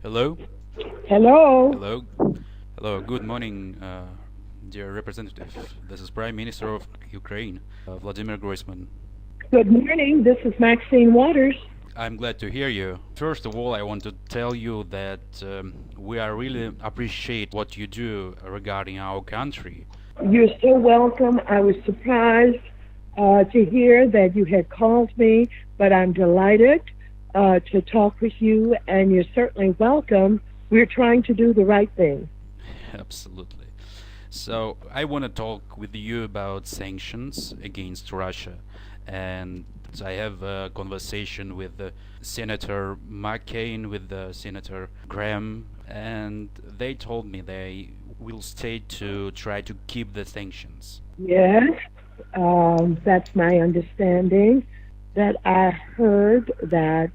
Hello? Hello. Hello? Hello, good morning, dear representative. This is Prime Minister of Ukraine, Vladimir Grojsman. Good morning. This is Maxine Waters. I'm glad to hear you. First of all, I want to tell you that we are really appreciate what you do regarding our country. You're so welcome. I was surprised to hear that you had called me, but I'm delighted to talk with you, and you're certainly welcome. We're trying to do the right thing. Absolutely. So I want to talk with you about sanctions against Russia, and I have a conversation with Senator McCain, with Senator Graham, and they told me they will stay to try to keep the sanctions. Yes, that's my understanding. That I heard that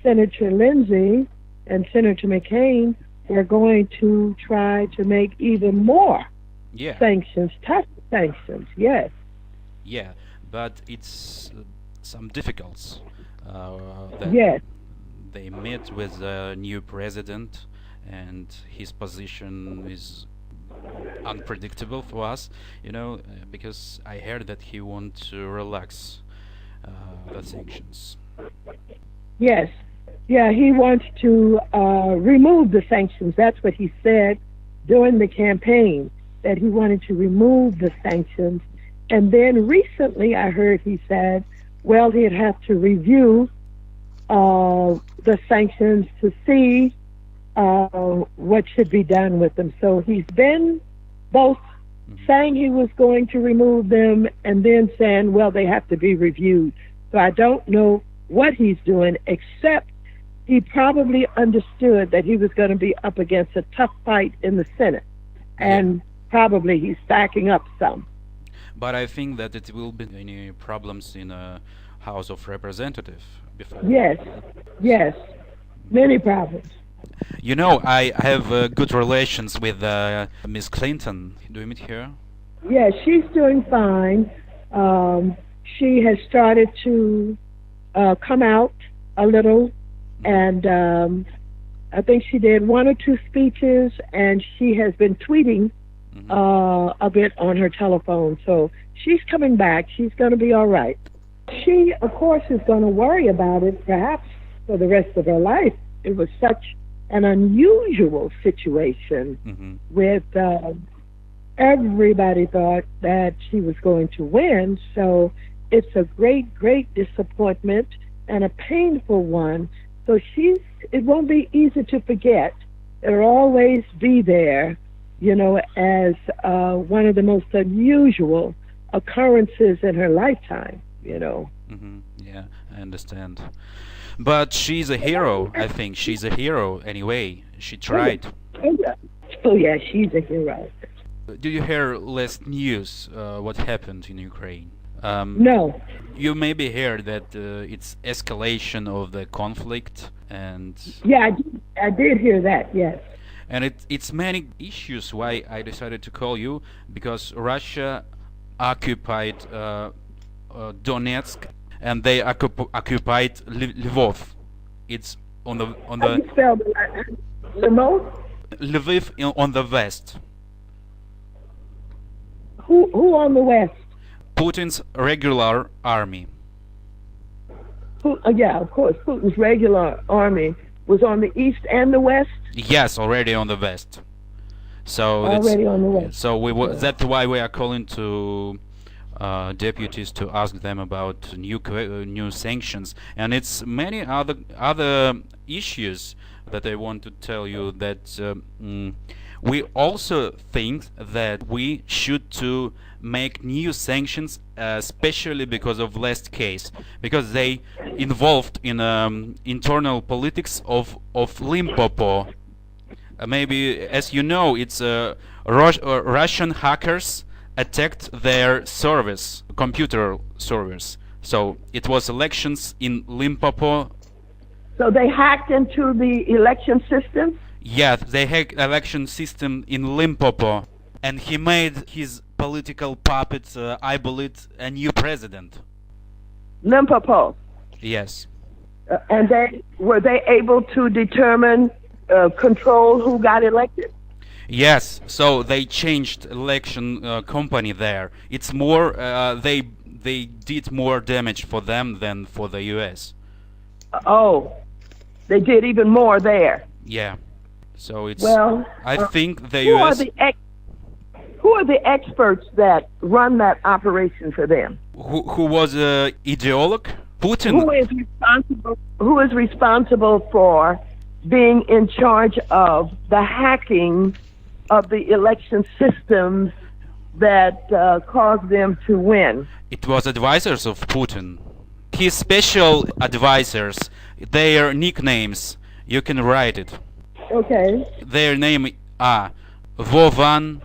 Senator Lindsey and Senator McCain are going to try to make even more sanctions, tough sanctions. Yes. Yeah, but it's some difficulties. Yes. They met with a new president, and his position is unpredictable for us, because I heard that he wants to relax the sanctions. Yes. Yeah, he wants to remove the sanctions. That's what he said during the campaign, that he wanted to remove the sanctions. And then recently I heard he said, well, he'd have to review the sanctions to see what should be done with them. So he's been both saying he was going to remove them and then saying, well, they have to be reviewed. So I don't know what he's doing, except he probably understood that he was going to be up against a tough fight in the Senate. And probably he's backing up some. But I think that it will be any problems in a House of Representatives before. Yes, many problems. I have good relations with Miss Clinton. Do you meet her? Yes, she's doing fine. She has started to come out a little, and I think she did one or two speeches, and she has been tweeting a bit on her telephone. So she's coming back. She's going to be all right. She, of course, is going to worry about it perhaps for the rest of her life. It was such an unusual situation with everybody thought that she was going to win. So it's a great, great disappointment and a painful one. So it won't be easy to forget. It'll always be there, as one of the most unusual occurrences in her lifetime, Yeah, I understand. But she's a hero, I think. She's a hero anyway. She tried. Oh, yeah, she's a hero. Did you hear last news, what happened in Ukraine? No. You maybe heard that it's escalation of the conflict, and... Yeah, I did hear that, yes. And it's many issues why I decided to call you, because Russia occupied Donetsk, and they occupied Lvov. It's on the How do you spell Lvov? Lviv on the west. Who on the west? Putin's regular army. Yeah, of course. Putin's regular army was on the east and the west. Yes, already on the west. So already on the west. So that's why we are calling to deputies to ask them about new sanctions, and it's many other issues that I want to tell you. That we also think that we should to make new sanctions, especially because of last case, because they involved in internal politics of Limpopo. Maybe, as you know, it's Russian hackers attacked their service, computer servers. So it was elections in Limpopo. So they hacked into the election system? Yeah, they hacked election system in Limpopo, and he made his political puppet Aibolit a new president. Limpopo? Yes. And were they able to determine control who got elected? Yes, so they changed election company there. It's more they did more damage for them than for the U.S. Oh, they did even more there. Yeah, so it's. Well, I think the who U.S. Who are the experts that run that operation for them? Who was ideologue? Putin. Who is responsible for being in charge of the hacking of the election systems that caused them to win? It was advisors of Putin. His special advisors, their nicknames, you can write it. Okay. Their name are Vovan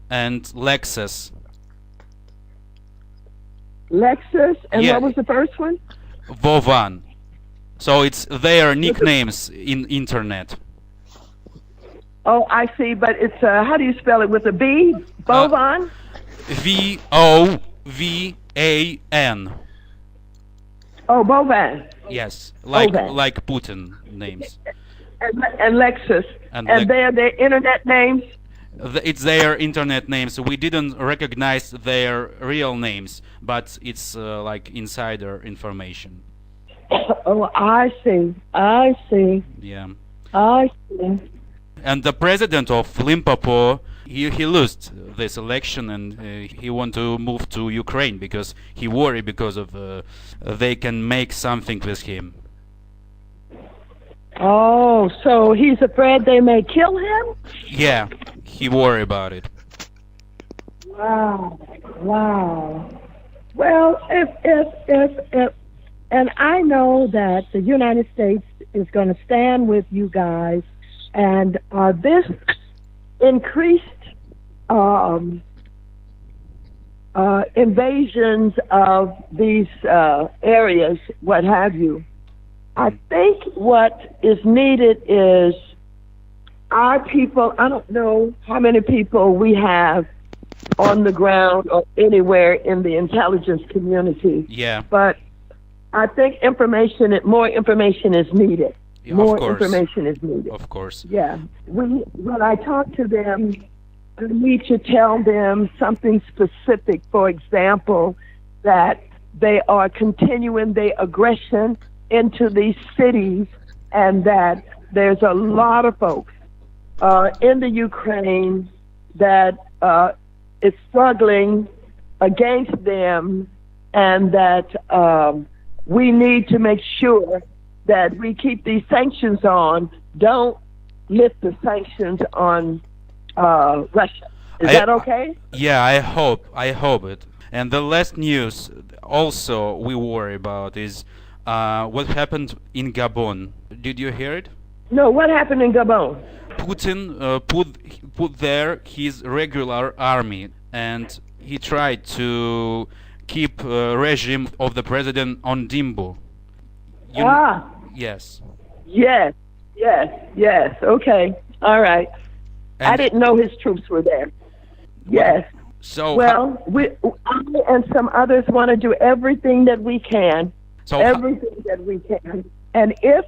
and Lexus. Lexus, and Yeah. what was the first one? Vovan. So it's their nicknames in internet. Oh, I see, but it's how do you spell it, with a B? Bovan? Vovan. Oh, Bovan. Yes, like Vovan. like Putin names. And Lexus. And And they're their internet names? It's their internet names. We didn't recognize their real names, but it's like insider information. Oh, I see. I see. Yeah. I see. And the president of Limpopo, he lost this election, and he want to move to Ukraine because he worried because of they can make something with him. Oh, so he's afraid they may kill him? Yeah, he worried about it. Wow. Wow. Well, if and I know that the United States is going to stand with you guys, and this increased invasions of these areas, what have you. I think what is needed is our people. I don't know how many people we have on the ground or anywhere in the intelligence community. Yeah. But I think more information is needed. Yeah, More of course. information is needed. Of course. Yeah. When I talk to them, I need to tell them something specific. For example, that they are continuing their aggression into these cities, and that there's a lot of folks in the Ukraine that is struggling against them, and that we need to make sure that we keep these sanctions on. Don't lift the sanctions on Russia. Is that okay? Yeah, I hope it. And the last news also we worry about is what happened in Gabon. Did you hear it? No, what happened in Gabon? Putin put there his regular army, and he tried to keep regime of the president on Dimbu. Yes. Yes. Okay. All right. I And didn't know his troops were there. Yes. so Well, I and some others want to do everything that we can. Everything that we can. And if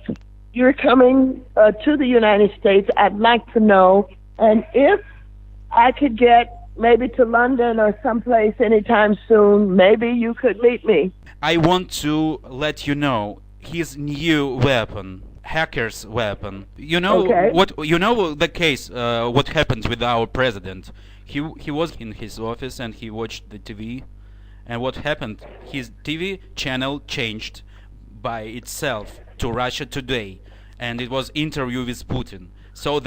you're coming to the United States, I'd like to know. And if I could get maybe to London or someplace anytime soon, maybe you could meet me. I want to let you know his new weapon, hacker's weapon. You know Okay. what? You know the case. What happened with our president? He was in his office and he watched the TV, and what happened? His TV channel changed by itself to Russia Today, and it was interview with Putin. So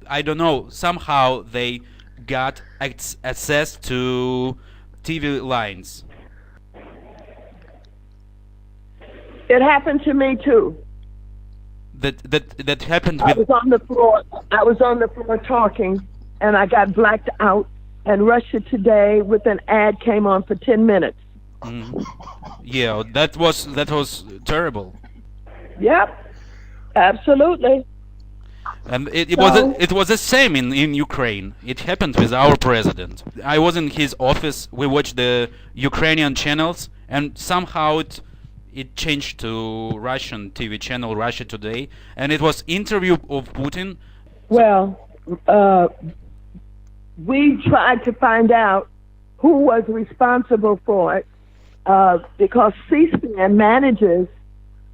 I don't know, somehow they got access to TV lines. It happened to me too. That happened I with was on the floor. I was on the floor talking, and I got blacked out. And Russia Today with an ad came on for 10 minutes. yeah, that was terrible. Yep, absolutely. And it So- was the same in Ukraine. It happened with our president. I was in his office. We watched the Ukrainian channels, and somehow it changed to Russian TV channel Russia Today, and it was interview of Putin. Well, we tried to find out who was responsible for it, because C-SPAN manages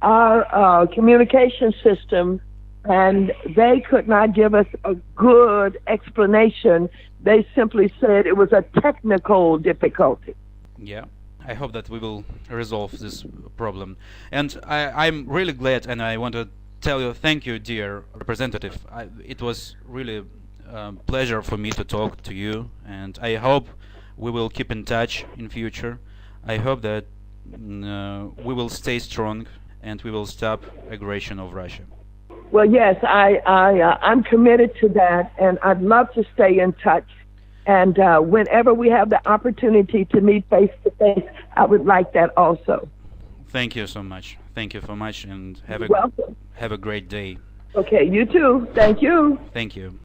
our communication system, and they could not give us a good explanation. They simply said it was a technical difficulty. Yeah, I hope that we will resolve this problem. And I'm really glad, and I want to tell you thank you, dear representative. It was really a pleasure for me to talk to you, and I hope we will keep in touch in future. I hope that we will stay strong and we will stop aggression of Russia. Well, yes, I'm committed to that, and I'd love to stay in touch. And whenever we have the opportunity to meet face to face, I would like that also. Thank you so much. Thank you so much, and have You're welcome. have a great day. Okay, you too. Thank you. Thank you.